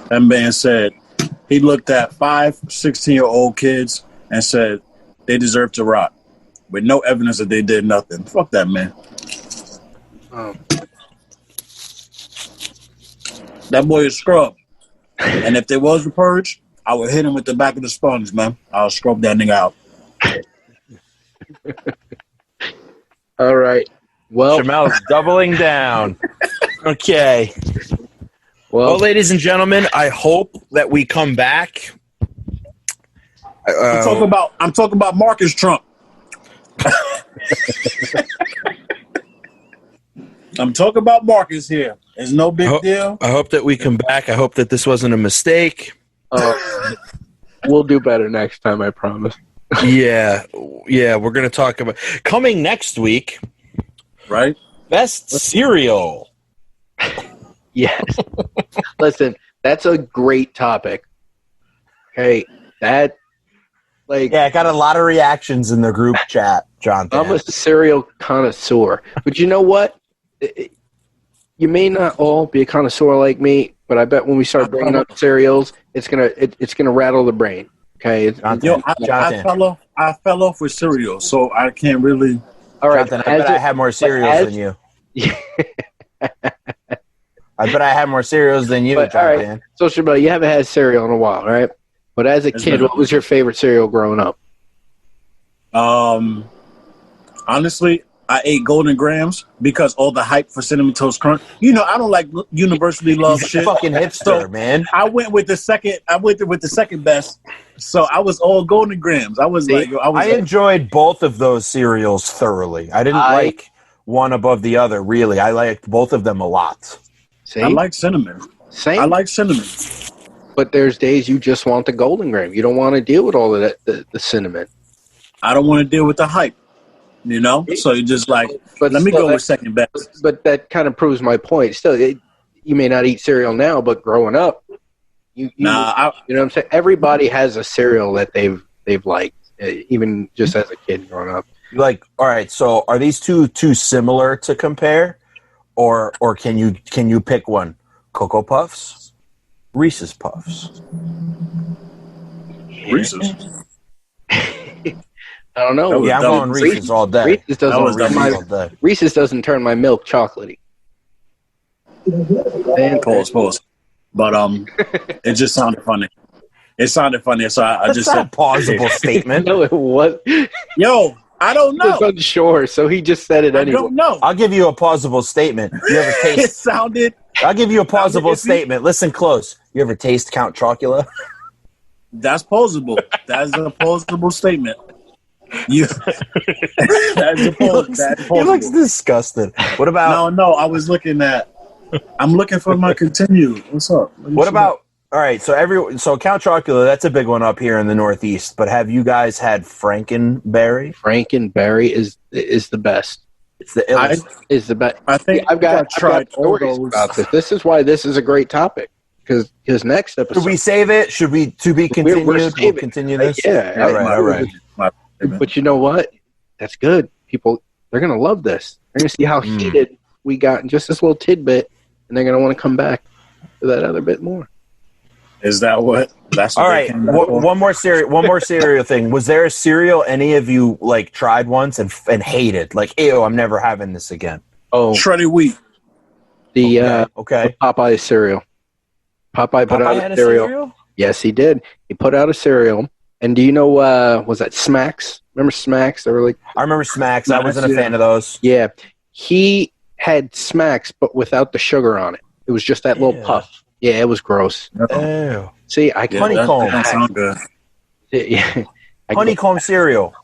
That man said he looked at 5 16-year-old kids and said they deserve to rot, with no evidence that they did nothing. Fuck that man. That boy is scrub. And if there was a purge, I would hit him with the back of the sponge, man. I'll scrub that nigga out. All right. Well, Shamel's doubling down. Okay. Well, ladies and gentlemen, I hope that we come back. I'm talking about Marcus Trump. I'm talking about Marcus here. It's no big deal. I hope that we come back. I hope that this wasn't a mistake. We'll do better next time, I promise. Yeah, we're going to talk about coming next week. Right? Best cereal. Yes. Listen, that's a great topic. Okay, I got a lot of reactions in the group chat, Jonthan. I'm a cereal connoisseur. But you know what? You may not all be a connoisseur like me, but I bet when we start bringing up cereals, it's gonna rattle the brain. Okay, I fell off with cereal, so I can't really. All right, Jonthan, I bet I have more cereals than you. I bet I have more cereals than you, Jonthan. All right. So, Shamal, you haven't had cereal in a while, right? But as a kid, what was your favorite cereal growing up? Honestly, I ate Golden Grams because all the hype for Cinnamon Toast Crunch. You know, I don't like universally loved shit. Fucking hipster, man. I went with the second best. So I was all Golden Grams. I enjoyed both of those cereals thoroughly. I didn't like one above the other, really. I liked both of them a lot. See? I like cinnamon. Same. I like cinnamon. But there's days you just want the Golden Graham. You don't want to deal with all of that, the cinnamon. I don't want to deal with the hype, you know? So you just let me go with second best. But that kind of proves my point. Still, you may not eat cereal now, but growing up, you know what I'm saying? Everybody has a cereal that they've liked, even just as a kid growing up. All right, so are these two similar to compare? Or can you pick one? Cocoa Puffs, Reese's Puffs. Reese's. I don't know. Yeah, I'm going Reese's all day. Reese's doesn't turn my milk chocolatey. Pause. But it just sounded funny. It sounded funny, so I just said a plausible statement. No, it was. Yo, I don't know. He was unsure, so he just said it anyway. I don't know. I'll give you a plausible statement. You ever taste? It sounded. I'll give you a plausible statement. Listen close. You ever taste Count Chocula? That's plausible. That's a plausible statement. That's plausible. He looks disgusted. What about? No. I'm looking for my continue. What's up? What about? All right, so Count Chocula, that's a big one up here in the Northeast. But have you guys had Frankenberry? Frankenberry is the best. It's the illest. Is the best. I think I've got stories about this. This is why this is a great topic. Because next episode, should we save it? Should we to be continued? We'll continue this. Yeah. All right. But you know what? That's good. People, they're gonna love this. They're gonna see how heated we got in just this little tidbit, and they're gonna want to come back to that other bit more. Is that what? That's what all right. One more cereal thing. Was there a cereal any of you tried once and hated? Ew, I'm never having this again. Oh, shredded wheat. The Popeye cereal. Popeye put out a cereal. Yes, he did. He put out a cereal. And do you know? Was that Smacks? Remember Smacks? They were I remember Smacks. I wasn't a fan of those. Yeah, he had Smacks, but without the sugar on it. It was just that little puff. Yeah, it was gross. Ew. See, I honeycomb. That sounds good. Yeah, Honeycomb cereal.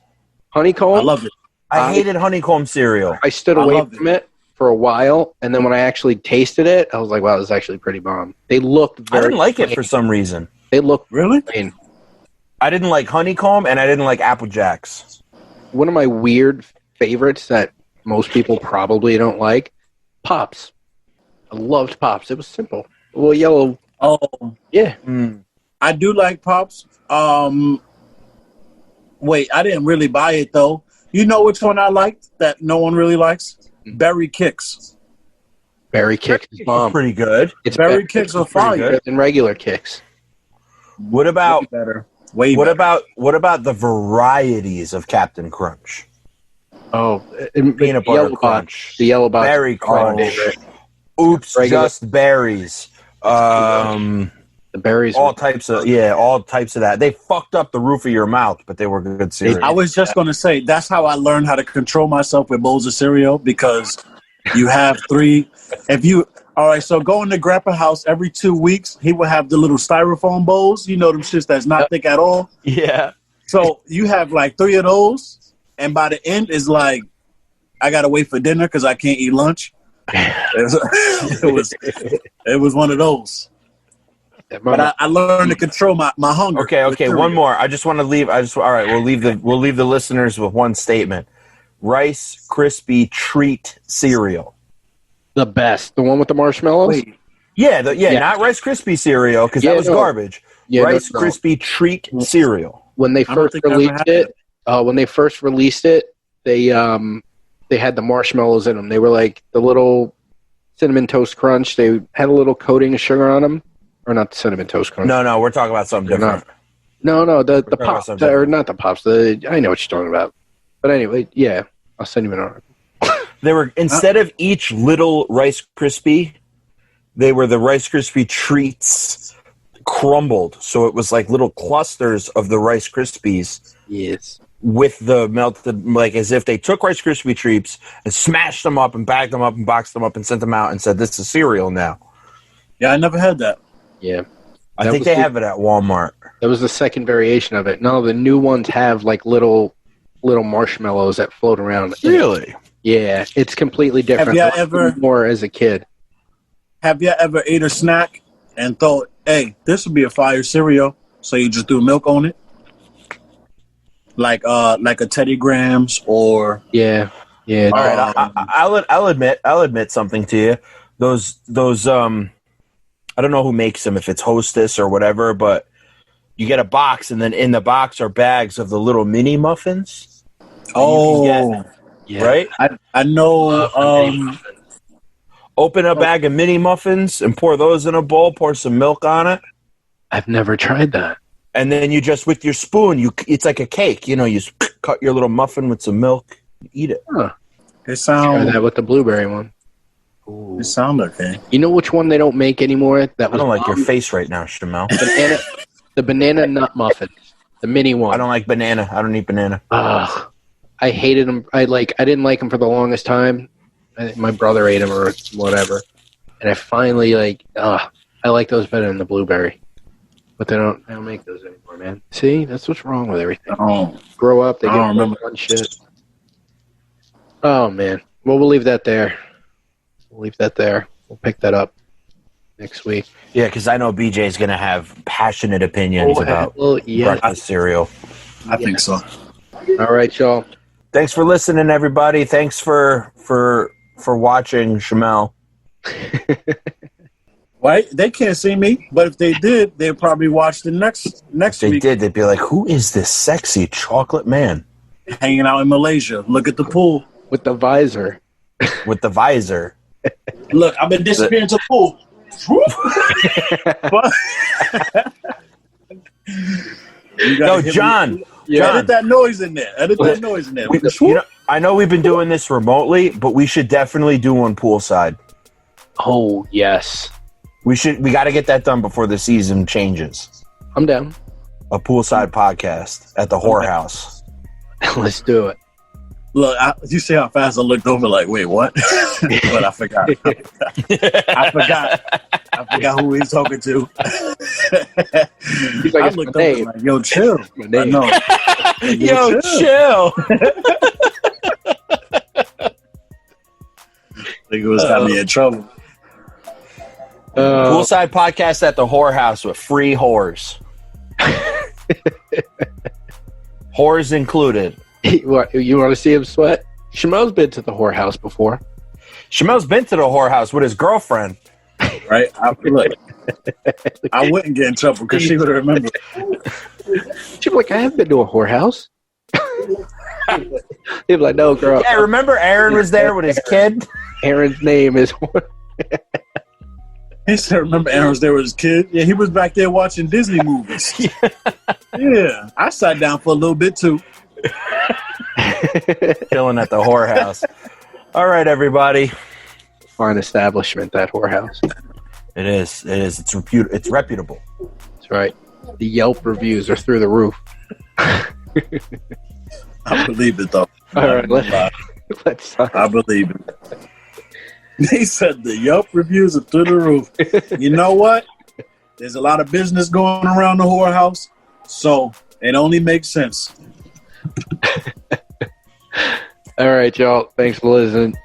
honeycomb. I love it. I hated honeycomb cereal. I stood away from it for a while, and then when I actually tasted it, I was like, "Wow, this is actually pretty bomb." They looked very. I didn't like it for some reason. They looked really. plain. I didn't like honeycomb, and I didn't like Apple Jacks. One of my weird favorites that most people probably don't like, Pops. I loved Pops. It was simple. A little yellow. Oh, yeah. I do like Pops. Wait, I didn't really buy it though. You know which one I liked that no one really likes? Berry Kicks. Berry Kicks is bomb. Pretty good. It's Berry Kicks are fire than regular Kicks. What about way better? Way better. What about the varieties of Captain Crunch? Oh, Peanut butter crunch. The yellow box. Berry crunch. Oops, Regular. just berries. The berries. All types of that. They fucked up the roof of your mouth, but they were good cereal. I was just going to say, that's how I learned how to control myself with bowls of cereal, because you have three. All right, so going to Grandpa's house every 2 weeks, he would have the little styrofoam bowls. You know them shits that's not thick at all. Yeah. So you have like 3 of those, and by the end is like, I got to wait for dinner because I can't eat lunch. It was one of those. But I learned to control my hunger. Okay. One more. I just want to leave. All right. We'll leave the listeners with one statement. Rice Krispie treat cereal. The best. The one with the marshmallows? Wait. Yeah, not Rice Krispie cereal, because that was garbage. Yeah, Rice Krispie treat cereal. When they first released it, they had the marshmallows in them. They were like the little Cinnamon Toast Crunch. They had a little coating of sugar on them. Or not the Cinnamon Toast Crunch. No, we're talking about something different. No, the Pops. Or not the Pops. I know what you're talking about. But anyway, yeah. I'll send you an article. They were, instead of each little Rice Krispie, they were the Rice Krispie treats crumbled. So it was like little clusters of the Rice Krispies. Yes. With the melted, like as if they took Rice Krispie treats and smashed them up and bagged them up and boxed them up and sent them out and said, "This is cereal now." Yeah, I never had that. Yeah. I think they have it at Walmart. That was the second variation of it. No, the new ones have like little marshmallows that float around. Really? Yeah, it's completely different. Have you ever more as a kid? Have you ever ate a snack and thought, "Hey, this would be a fire cereal"? So you just threw milk on it, like a Teddy Grahams or yeah. All right, I'll admit something to you. Those I don't know who makes them, if it's Hostess or whatever, but you get a box, and then in the box are bags of the little mini muffins. Oh. Yeah. Right? I know. Open a bag of mini muffins and pour those in a bowl, pour some milk on it. I've never tried that. And then you just, with your spoon, it's like a cake. You cut your little muffin with some milk, eat it. Huh. Try that with the blueberry one. Ooh. It sounds okay. You know which one they don't make anymore? I don't like your face right now, Shamal. The banana nut muffins, the mini one. I don't like banana. I don't eat banana. Ugh. I hated them. I didn't like them for the longest time. My brother ate them or whatever, and I finally I like those better than the blueberry. But they don't make those anymore, man. See, that's what's wrong with everything. Oh. Grow up, they get remember fun shit. Oh man, well we'll leave that there. We'll pick that up next week. Yeah, because I know BJ's going to have passionate opinions about breakfast cereal. I think so. All right, y'all. Thanks for listening, everybody. Thanks for watching, Shamal. Right? They can't see me, but if they did, they'd probably watch the next if they week. Did, they'd be like, "Who is this sexy chocolate man hanging out in Malaysia? Look at the pool with the visor." Look, I've been disappearing to the pool. No, John. Edit that noise in there. I know we've been doing this remotely, but we should definitely do one poolside. Oh yes, we got to get that done before the season changes. I'm down. A poolside podcast at the whorehouse. Let's do it. Look, you see how fast I looked over, like, wait, what? But I forgot. I forgot who he's talking to. He's like, I it's looked my over name. like, yo, chill. My name. I know. Yo, chill. Think it was got me in trouble. Poolside podcast at the whorehouse with free whores. Whores included. You want to see him sweat? Shamal's been to the whorehouse before. Shamel's been to the whorehouse with his girlfriend. Right? I wouldn't get in trouble because she would remember. She'd be like, I haven't been to a whorehouse. He'd be like, no, girl. Yeah, remember Aaron was there with his kid? Aaron's name is... He said, remember Aaron was there with his kid? Yeah, he was back there watching Disney movies. Yeah, I sat down for a little bit too. Chilling at the whorehouse. All right, everybody. Fine establishment, that whorehouse. It is. It's reputable. That's right. The Yelp reviews are through the roof. I believe it, though. All right, let's talk. I believe it. They said the Yelp reviews are through the roof. You know what? There's a lot of business going around the whorehouse, so it only makes sense. All right, y'all. Thanks for listening.